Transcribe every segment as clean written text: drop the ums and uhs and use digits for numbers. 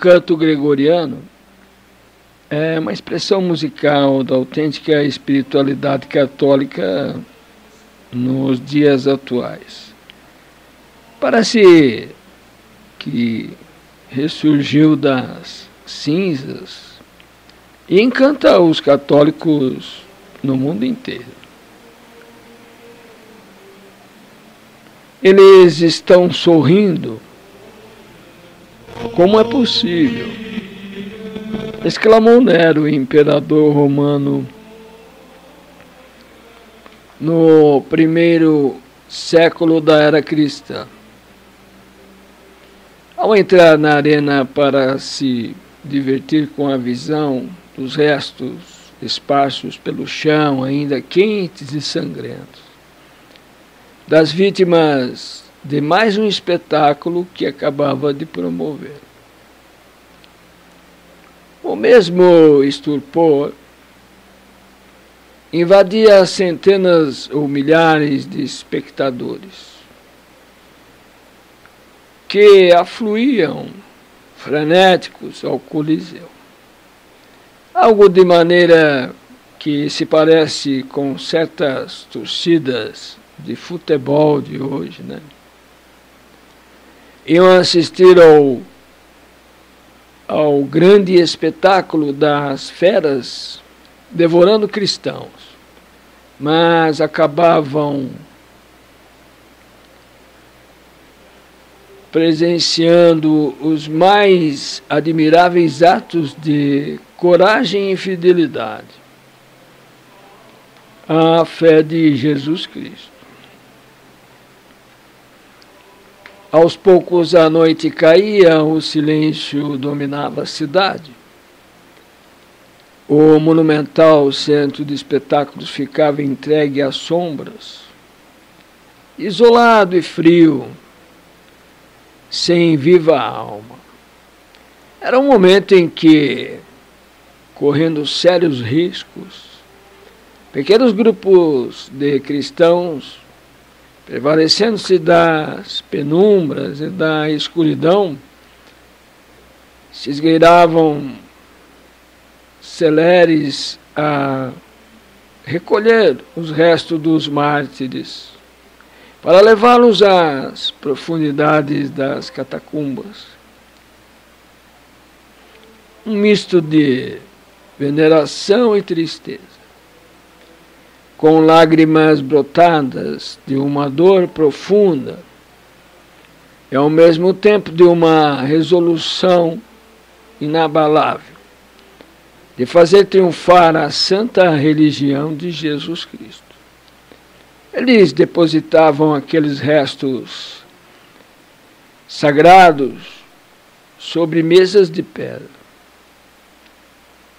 canto gregoriano é uma expressão musical da autêntica espiritualidade católica nos dias atuais. Parece que ressurgiu das cinzas e encanta os católicos no mundo inteiro. Eles estão sorrindo. Como é possível? Exclamou Nero, imperador romano, no primeiro século da era cristã. Ao entrar na arena para se divertir com a visão dos restos esparsos pelo chão, ainda quentes e sangrentos, das vítimas de mais um espetáculo que acabava de promover. O mesmo estupor invadia centenas ou milhares de espectadores que afluíam frenéticos ao Coliseu. Algo de maneira que se parece com certas torcidas de futebol de hoje, né? Iam assistir ao grande espetáculo das feras devorando cristãos, mas acabavam presenciando os mais admiráveis atos de coragem e fidelidade à fé de Jesus Cristo. Aos poucos a noite caía, o silêncio dominava a cidade. O monumental centro de espetáculos ficava entregue às sombras, isolado e frio, sem viva alma. Era um momento em que, correndo sérios riscos, pequenos grupos de cristãos, prevalecendo-se das penumbras e da escuridão, se esgueiravam celeres a recolher os restos dos mártires, para levá-los às profundidades das catacumbas. Um misto de veneração e tristeza, com lágrimas brotadas de uma dor profunda e ao mesmo tempo de uma resolução inabalável de fazer triunfar a santa religião de Jesus Cristo. Eles depositavam aqueles restos sagrados sobre mesas de pedra.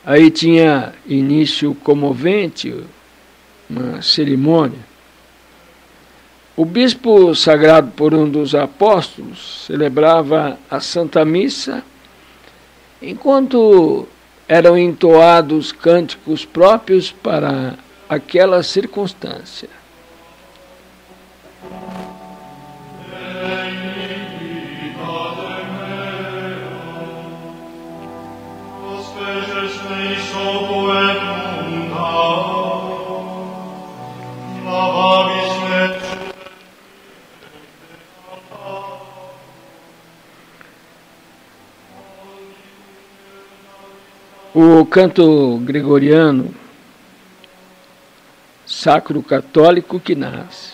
Aí tinha início comovente uma cerimônia. O bispo, sagrado por um dos apóstolos, celebrava a Santa Missa, enquanto eram entoados cânticos próprios para aquela circunstância. O canto gregoriano, sacro católico que nasce.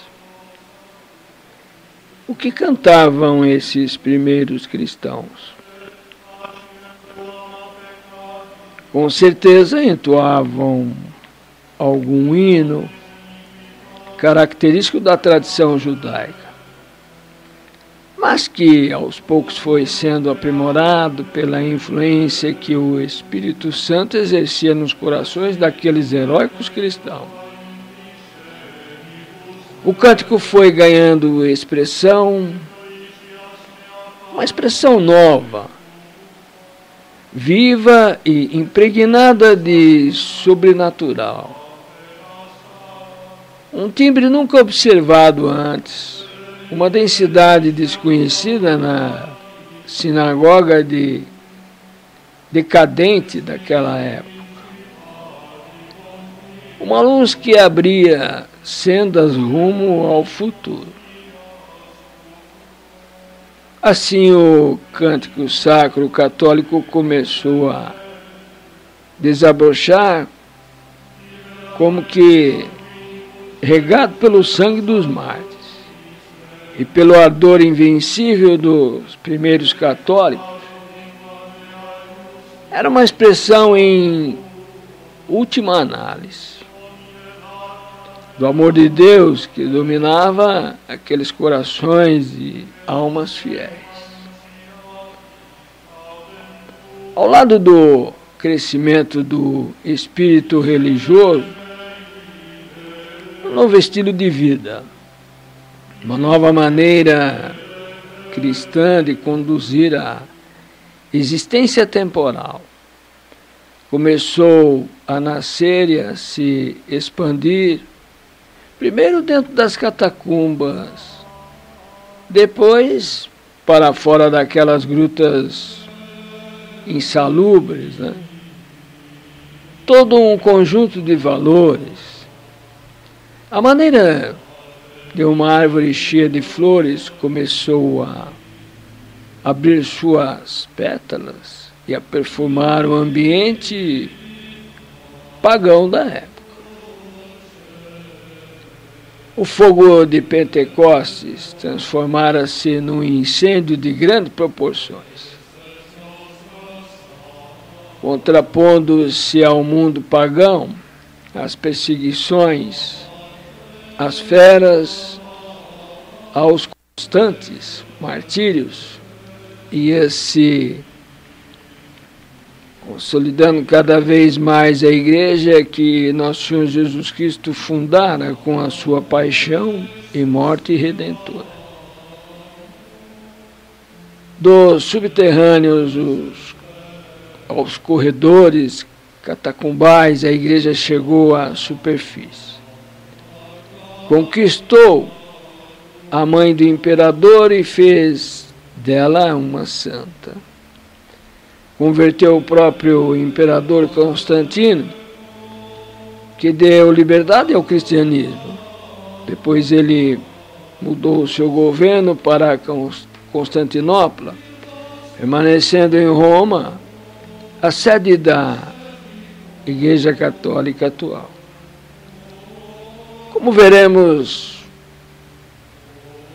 O que cantavam esses primeiros cristãos? Com certeza entoavam algum hino característico da tradição judaica, mas que aos poucos foi sendo aprimorado pela influência que o Espírito Santo exercia nos corações daqueles heróicos cristãos. O cântico foi ganhando expressão, uma expressão nova, viva e impregnada de sobrenatural. Um timbre nunca observado antes, uma densidade desconhecida na sinagoga de decadente daquela época. Uma luz que abria sendas rumo ao futuro. Assim o cântico sacro católico começou a desabrochar, como que regado pelo sangue dos mártires e pelo ardor invencível dos primeiros católicos. Era uma expressão em última análise do amor de Deus que dominava aqueles corações e almas fiéis. Ao lado do crescimento do espírito religioso, um novo estilo de vida, uma nova maneira cristã de conduzir a existência temporal começou a nascer e a se expandir, primeiro dentro das catacumbas, depois para fora daquelas grutas insalubres, né? Todo um conjunto de valores. A maneira de uma árvore cheia de flores começou a abrir suas pétalas e a perfumar o ambiente pagão da época. O fogo de Pentecostes transformara-se num incêndio de grandes proporções, contrapondo-se ao mundo pagão, às perseguições, às feras, aos constantes martírios, ia se consolidando cada vez mais a igreja que nosso Senhor Jesus Cristo fundara com a sua paixão e morte redentora. Dos subterrâneos aos corredores catacumbais, a igreja chegou à superfície. Conquistou a mãe do imperador e fez dela uma santa. Converteu o próprio imperador Constantino, que deu liberdade ao cristianismo. Depois ele mudou o seu governo para Constantinopla, permanecendo em Roma, a sede da Igreja Católica atual. Como veremos,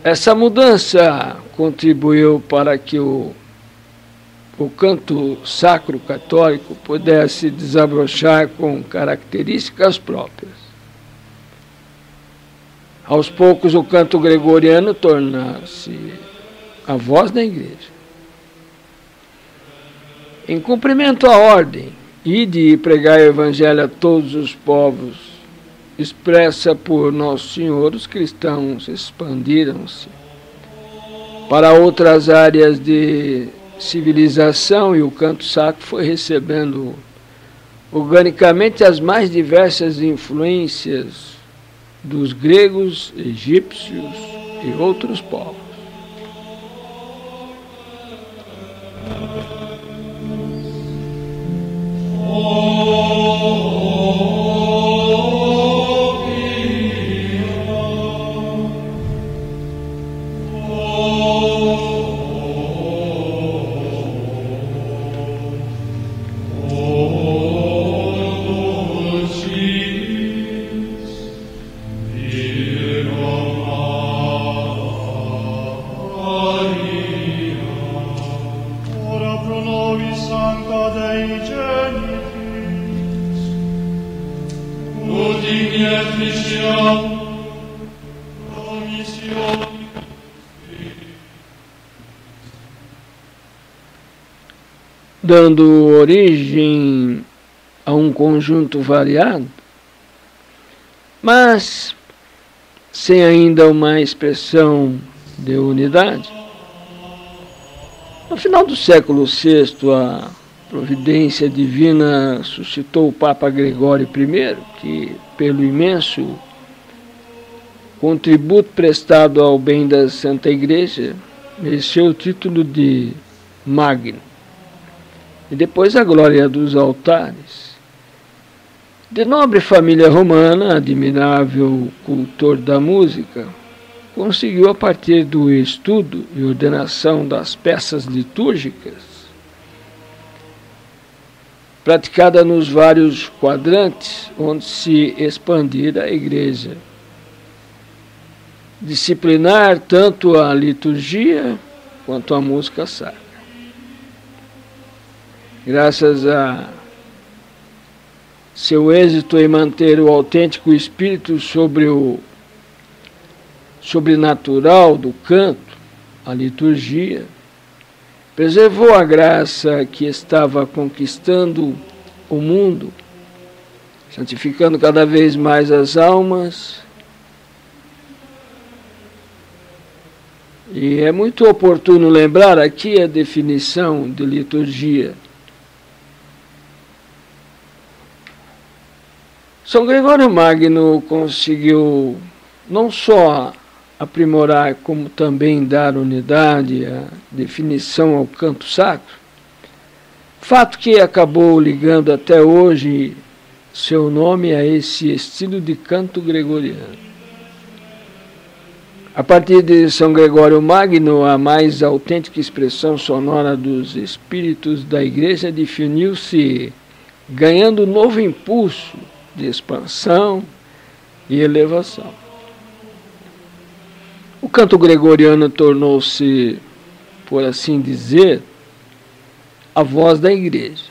essa mudança contribuiu para que o canto sacro católico pudesse desabrochar com características próprias. Aos poucos, o canto gregoriano torna-se a voz da igreja. Em cumprimento à ordem, ide e pregai o evangelho a todos os povos, expressa por Nosso Senhor, os cristãos expandiram-se para outras áreas de civilização e o canto sacro foi recebendo organicamente as mais diversas influências dos gregos, egípcios e outros povos. Dando origem a um conjunto variado, mas sem ainda uma expressão de unidade. No final do século VI, a providência divina suscitou o Papa Gregório I, que, pelo imenso contributo prestado ao bem da Santa Igreja, mereceu o título de Magno. e depois a glória dos altares. De nobre família romana, admirável cultor da música, conseguiu, a partir do estudo e ordenação das peças litúrgicas, praticada nos vários quadrantes onde se expandira a igreja, disciplinar tanto a liturgia quanto a música sacra. Graças a seu êxito em manter o autêntico espírito sobre o sobrenatural do canto, a liturgia, preservou a graça que estava conquistando o mundo, santificando cada vez mais as almas. E é muito oportuno lembrar aqui a definição de liturgia. São Gregório Magno conseguiu não só aprimorar, como também dar unidade à definição ao canto sacro, fato que acabou ligando até hoje seu nome a esse estilo de canto gregoriano. A partir de São Gregório Magno, a mais autêntica expressão sonora dos espíritos da Igreja definiu-se ganhando novo impulso de expansão e elevação. O canto gregoriano tornou-se, por assim dizer, a voz da Igreja.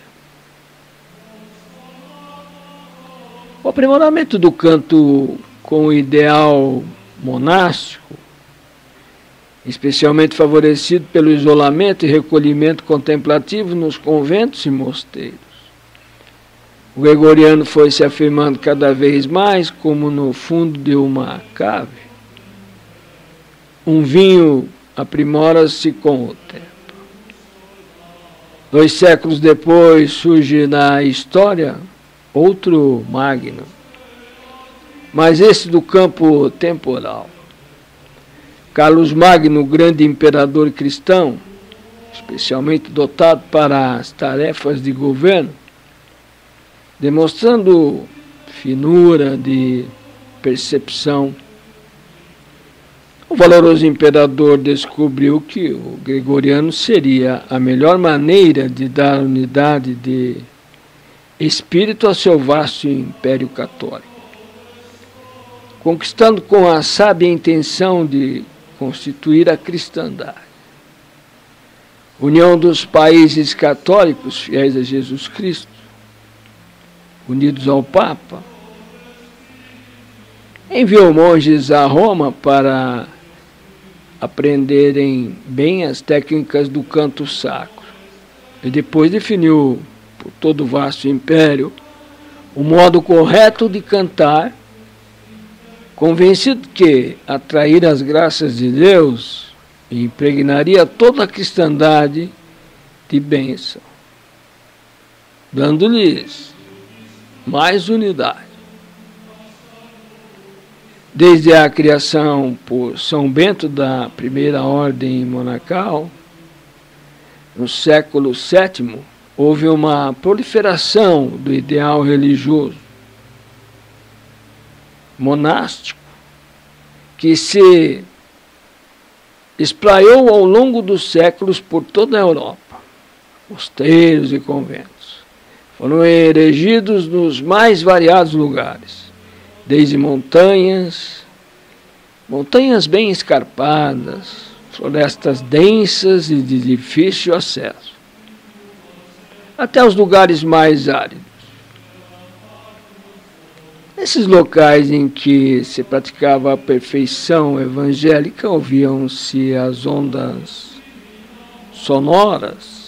O aprimoramento do canto com o ideal monástico, especialmente favorecido pelo isolamento e recolhimento contemplativo nos conventos e mosteiros. O gregoriano foi se afirmando cada vez mais como no fundo de uma cave. Um vinho aprimora-se com o tempo. 2 séculos depois surge na história outro Magno, mas esse do campo temporal. Carlos Magno, grande imperador cristão, especialmente dotado para as tarefas de governo, demonstrando finura de percepção, o valoroso imperador descobriu que o gregoriano seria a melhor maneira de dar unidade de espírito ao seu vasto império católico, conquistando com a sábia intenção de constituir a cristandade. União dos países católicos fiéis a Jesus Cristo, unidos ao Papa, enviou monges a Roma para aprenderem bem as técnicas do canto sacro e depois definiu por todo o vasto império o modo correto de cantar, convencido que atrair as graças de Deus impregnaria toda a cristandade de bênção, dando-lhes mais unidade. Desde a criação por São Bento da primeira ordem monacal, no século VII, houve uma proliferação do ideal religioso monástico que se espraiou ao longo dos séculos por toda a Europa. Mosteiros e conventos foram erigidos nos mais variados lugares, desde montanhas bem escarpadas, florestas densas e de difícil acesso, até os lugares mais áridos. Nesses locais em que se praticava a perfeição evangélica, ouviam-se as ondas sonoras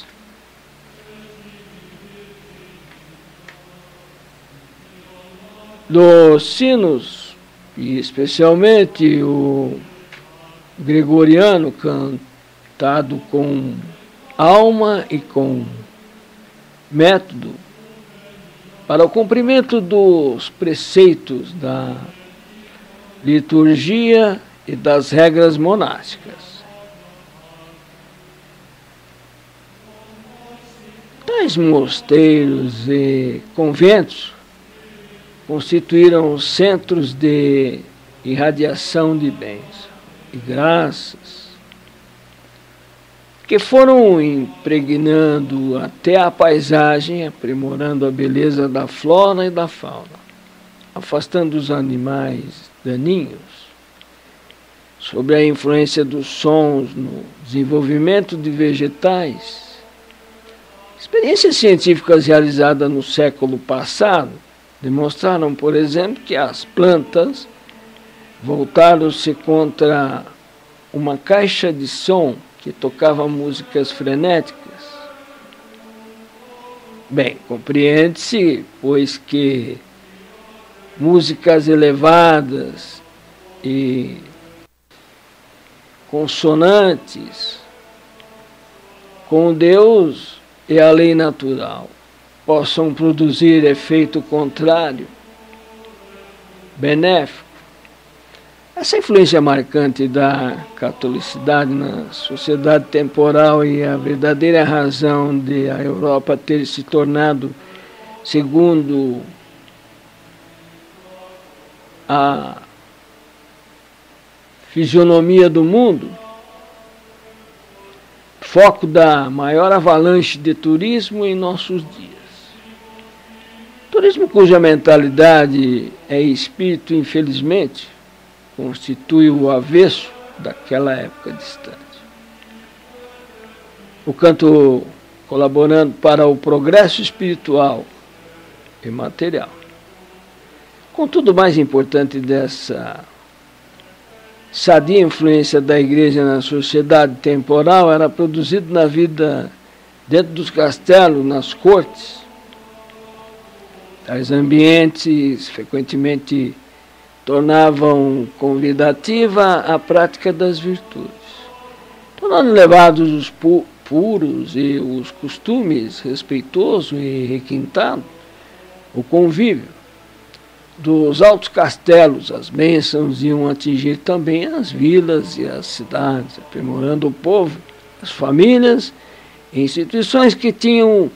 dos sinos, e especialmente o gregoriano, cantado com alma e com método, para o cumprimento dos preceitos da liturgia e das regras monásticas. Tais mosteiros e conventos constituíram centros de irradiação de bens e graças, que foram impregnando até a paisagem, aprimorando a beleza da flora e da fauna, afastando os animais daninhos, sob a influência dos sons no desenvolvimento de vegetais. Experiências científicas realizadas no século passado demonstraram, por exemplo, que as plantas voltaram-se contra uma caixa de som que tocava músicas frenéticas. Bem, compreende-se, pois, que músicas elevadas e consonantes com Deus e a lei natural possam produzir efeito contrário, benéfico. Essa influência marcante da catolicidade na sociedade temporal e a verdadeira razão de a Europa ter se tornado, segundo a fisionomia do mundo, foco da maior avalanche de turismo em nossos dias. Turismo cuja mentalidade é espírito, infelizmente, constitui o avesso daquela época distante. O canto colaborando para o progresso espiritual e material. Contudo, o mais importante dessa sadia influência da igreja na sociedade temporal era produzido na vida dentro dos castelos, nas cortes. Tais ambientes frequentemente tornavam convidativa a prática das virtudes, tornando elevados os puros e os costumes respeitoso e requintado, o convívio. Dos altos castelos, as bênçãos iam atingir também as vilas e as cidades, aprimorando o povo, as famílias e instituições que tinham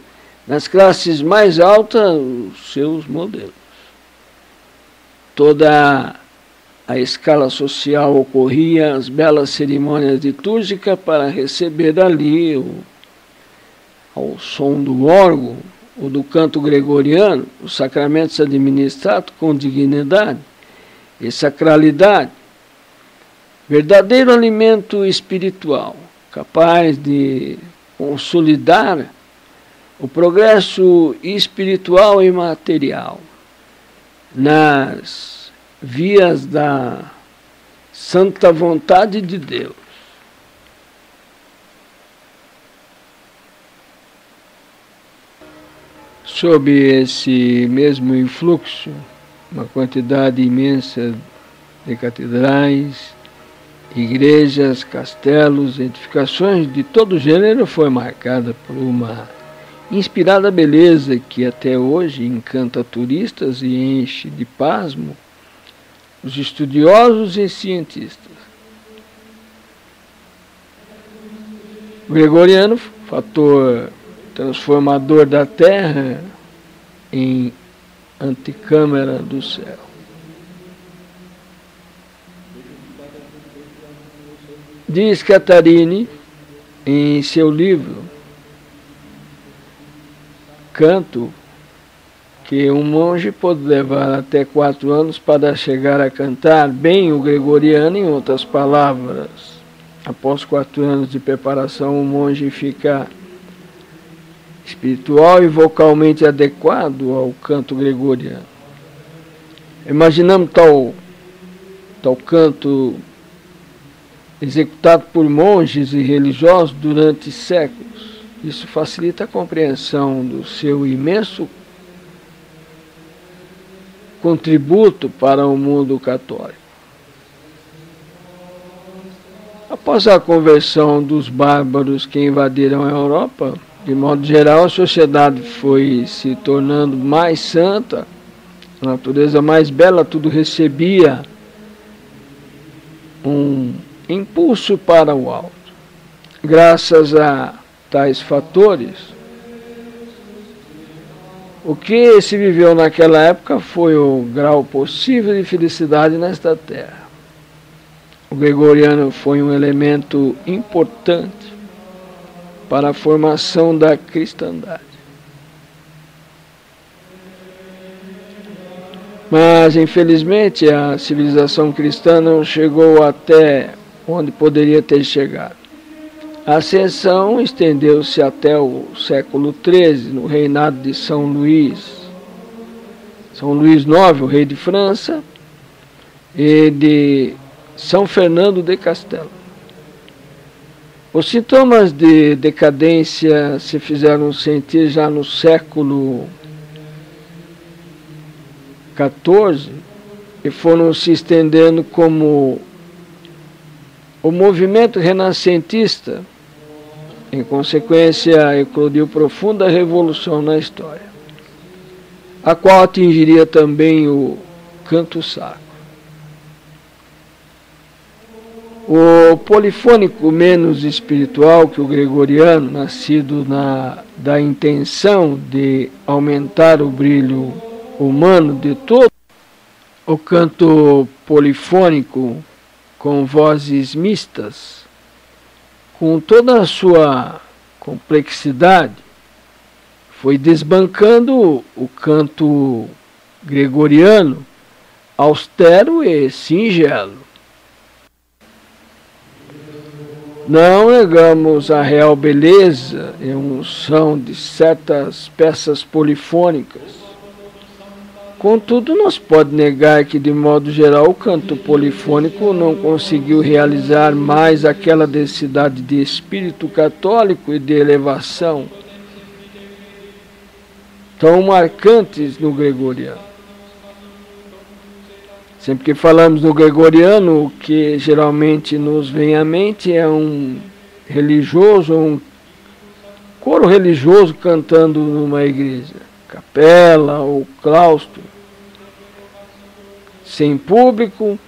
nas classes mais altas os seus modelos. Toda a escala social ocorria as belas cerimônias litúrgicas para receber ali, ao som do órgão ou do canto gregoriano, os sacramentos administrados com dignidade e sacralidade, verdadeiro alimento espiritual, capaz de consolidar o progresso espiritual e material nas vias da santa vontade de Deus. Sob esse mesmo influxo, uma quantidade imensa de catedrais, igrejas, castelos, edificações de todo gênero foi marcada por uma inspirada beleza que até hoje encanta turistas e enche de pasmo os estudiosos e cientistas. O gregoriano, fator transformador da Terra em antecâmara do céu. Diz Catarine, em seu livro Canto, que um monge pode levar até 4 anos para chegar a cantar bem o gregoriano. Em outras palavras, após 4 anos de preparação, o monge fica espiritual e vocalmente adequado ao canto gregoriano. Imaginamos tal canto executado por monges e religiosos durante séculos. Isso facilita a compreensão do seu imenso contributo para o mundo católico. Após a conversão dos bárbaros que invadiram a Europa, de modo geral, a sociedade foi se tornando mais santa, a natureza mais bela, tudo recebia um impulso para o alto. Graças a tais fatores, O que se viveu naquela época foi o grau possível de felicidade nesta terra. O gregoriano foi um elemento importante para a formação da cristandade. Mas, infelizmente, a civilização cristã não chegou até onde poderia ter chegado. A ascensão estendeu-se até o século XIII, no reinado de São Luís. São Luís IX, o rei de França, e de São Fernando de Castela. Os sintomas de decadência se fizeram sentir já no século XIV e foram se estendendo como o movimento renascentista. Em consequência, eclodiu profunda revolução na história, a qual atingiria também o canto sacro. O polifônico menos espiritual que o gregoriano, nascido da intenção de aumentar o brilho humano de todo, o canto polifônico com vozes mistas, com toda a sua complexidade, foi desbancando o canto gregoriano, austero e singelo. Não negamos a real beleza e unção de certas peças polifônicas. Contudo, não se pode negar que, de modo geral, o canto polifônico não conseguiu realizar mais aquela densidade de espírito católico e de elevação tão marcantes no gregoriano. Sempre que falamos no gregoriano, o que geralmente nos vem à mente é um religioso, um coro religioso cantando numa igreja, capela ou claustro, sem público,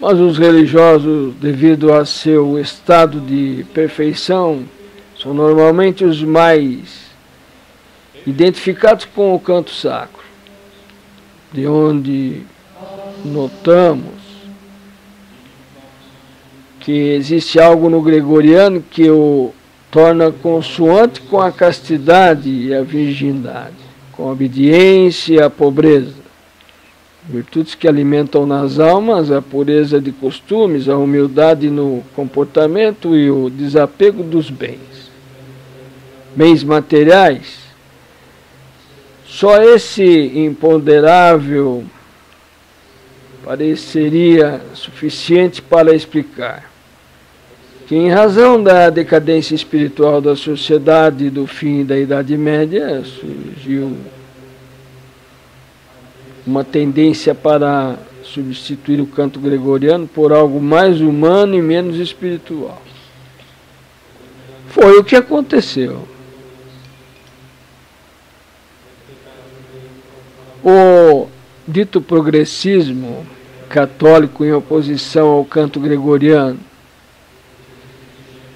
mas os religiosos, devido a seu estado de perfeição, são normalmente os mais identificados com o canto sacro, de onde notamos que existe algo no gregoriano que o torna consoante com a castidade e a virgindade, com a obediência e a pobreza, virtudes que alimentam nas almas a pureza de costumes, a humildade no comportamento e o desapego dos bens materiais. Só esse imponderável pareceria suficiente para explicar que, em razão da decadência espiritual da sociedade do fim da Idade Média, surgiu uma tendência para substituir o canto gregoriano por algo mais humano e menos espiritual. Foi o que aconteceu. O dito progressismo católico, em oposição ao canto gregoriano,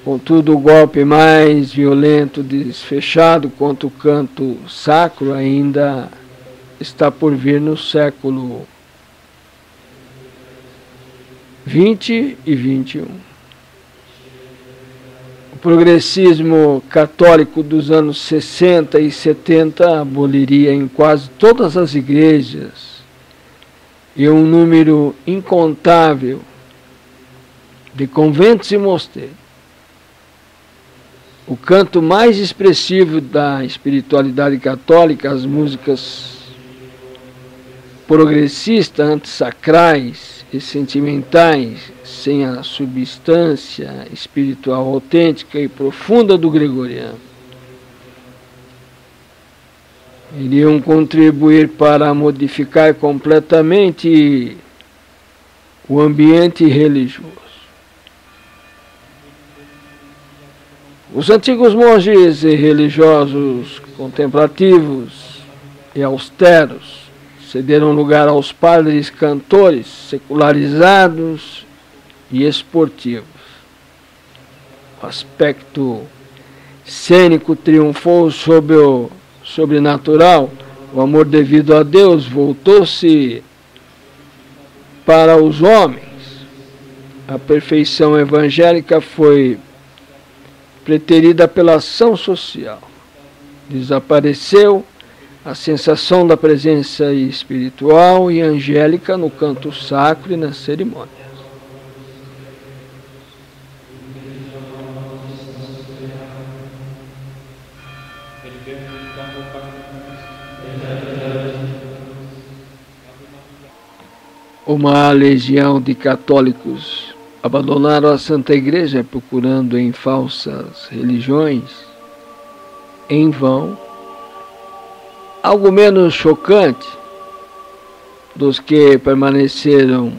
contudo, o golpe mais violento, desfechado contra o canto sacro, ainda está por vir no século XX e XXI. O progressismo católico dos anos 60 e 70 aboliria em quase todas as igrejas e um número incontável de conventos e mosteiros o canto mais expressivo da espiritualidade católica, as músicas progressistas, antissacrais e sentimentais, sem a substância espiritual autêntica e profunda do gregoriano, iriam contribuir para modificar completamente o ambiente religioso. Os antigos monges e religiosos contemplativos e austeros cederam lugar aos padres cantores secularizados e esportivos. O aspecto cênico triunfou sobre o sobrenatural, o amor devido a Deus voltou-se para os homens. A perfeição evangélica foi preterida pela ação social. Desapareceu a sensação da presença espiritual e angélica no canto sacro e nas cerimônias. Uma legião de católicos abandonaram a Santa Igreja procurando em falsas religiões, em vão. Algo menos chocante, dos que permaneceram,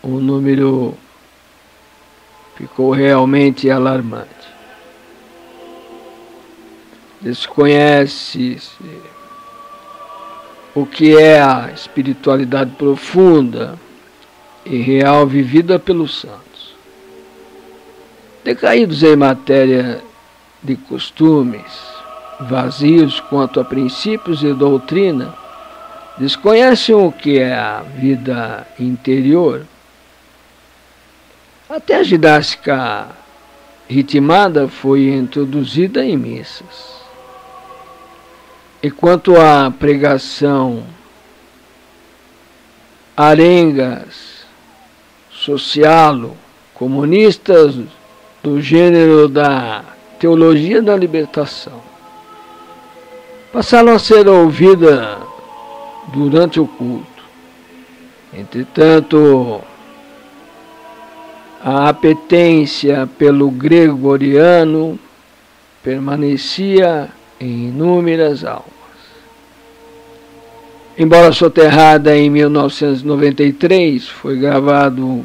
o número ficou realmente alarmante. Desconhece-se o que é a espiritualidade profunda e real vivida pelos santos. Decaídos em matéria de costumes, vazios quanto a princípios e doutrina, desconhecem o que é a vida interior. Até a ginástica ritmada foi introduzida em missas. E quanto à pregação, arengas, socialo, comunistas do gênero da teologia da libertação, passaram a ser ouvidas durante o culto. Entretanto, a apetência pelo gregoriano permanecia em inúmeras almas. Embora soterrada em 1993, foi gravado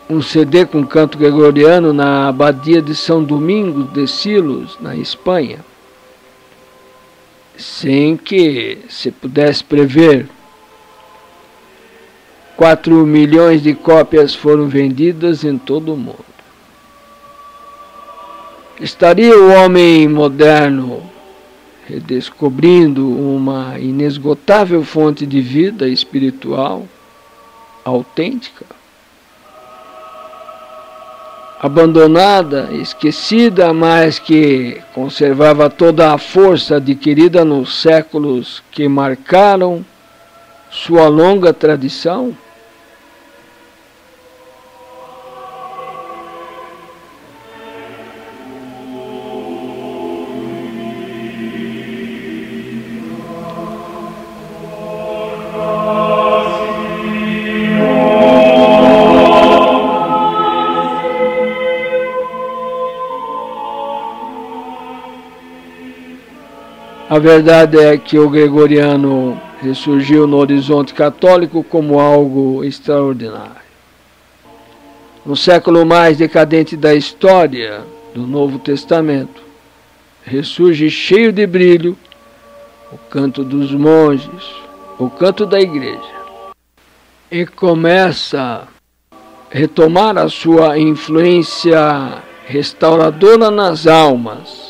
um CD com canto gregoriano na abadia de São Domingos de Silos, na Espanha, sem que se pudesse prever. 4 milhões de cópias foram vendidas em todo o mundo. Estaria o homem moderno redescobrindo uma inesgotável fonte de vida espiritual autêntica, abandonada, esquecida, mas que conservava toda a força adquirida nos séculos que marcaram sua longa tradição? A verdade é que o gregoriano ressurgiu no horizonte católico como algo extraordinário. No século mais decadente da história do Novo Testamento, ressurge cheio de brilho o canto dos monges, o canto da igreja, e começa a retomar a sua influência restauradora nas almas.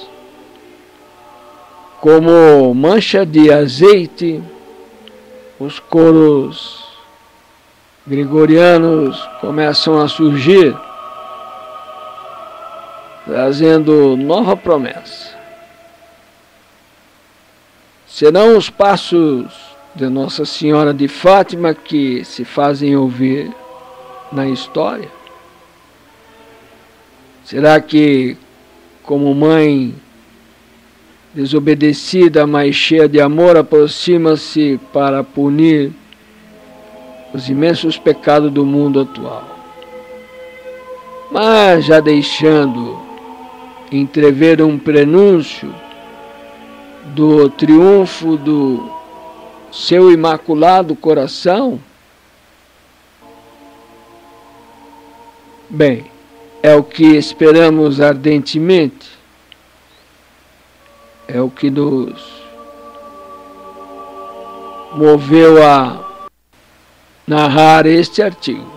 Como mancha de azeite, os coros gregorianos começam a surgir, trazendo nova promessa. Serão os passos de Nossa Senhora de Fátima que se fazem ouvir na história? Será que, como mãe desobedecida, mas cheia de amor, aproxima-se para punir os imensos pecados do mundo atual, mas já deixando entrever um prenúncio do triunfo do seu imaculado coração? Bem, é o que esperamos ardentemente. É o que nos moveu a narrar este artigo.